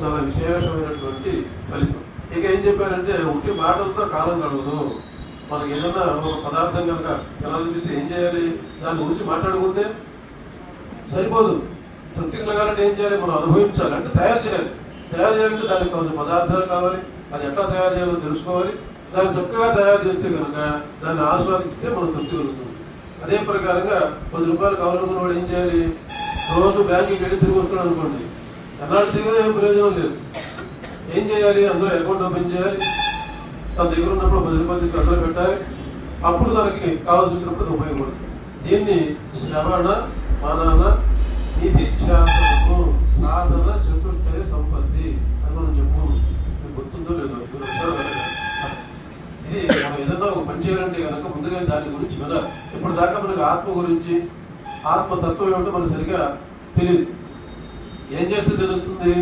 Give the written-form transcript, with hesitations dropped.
చాలా విశేషమైనటువంటి ఫలితం. ఇక ఏం చెప్పారంటే ఒకటి మాటలతో కాలం గడవదు. మనకి ఏదన్నా ఒక పదార్థం కనుక ఎలా అనిపిస్తే ఏం చేయాలి, దాని గురించి మాట్లాడుకుంటే సరిపోదు. తృప్తి కలగాలంటే ఏం చేయాలి, మనం అనుభవించాలి, అంటే తయారు చేయాలి. తయారు చేయాలంటే దానికి కొంచెం పదార్థాలు కావాలి, అది ఎట్లా తయారు చేయాలో తెలుసుకోవాలి. దాన్ని చక్కగా తయారు చేస్తే కనుక దాన్ని ఆస్వాదిస్తే మనం తృప్తి కలుగుతుంది. అదే ప్రకారంగా 10 రూపాయలు కావాలనుకున్న వాడు ఏం చేయాలి, రోజు బ్యాంకుకి వెళ్ళి తిరిగి వస్తున్నాడు అనుకోండి, ఎన్నాళ్ళు తిరిగి ఏం ప్రయోజనం లేదు. ఏం చేయాలి, అందులో అకౌంట్ ఓపెన్ చేయాలి, తన దగ్గర ఉన్నప్పుడు 10 రూపాయలు అందులో పెట్టాలి, అప్పుడు తనకి కావాల్సి వచ్చినప్పుడు ఉపయోగపడుతుంది. దీన్ని శ్రవణ మనన నిధిధ్యాసనము సాధన చతుష్టయ సంపత్తి అని మనం చెప్పుకున్నాం. మీకు గుర్తుందో లేదో, ఇది మనం ఏదన్నా ఒక పని చేయాలంటే కనుక ముందుగా దాని గురించి వినాలి. ఇప్పుడు దాకా మనకు ఆత్మ గురించి, ఆత్మతత్వం ఏమిటో మనకు సరిగా తెలియదు. ఏం చేస్తే తెలుస్తుంది,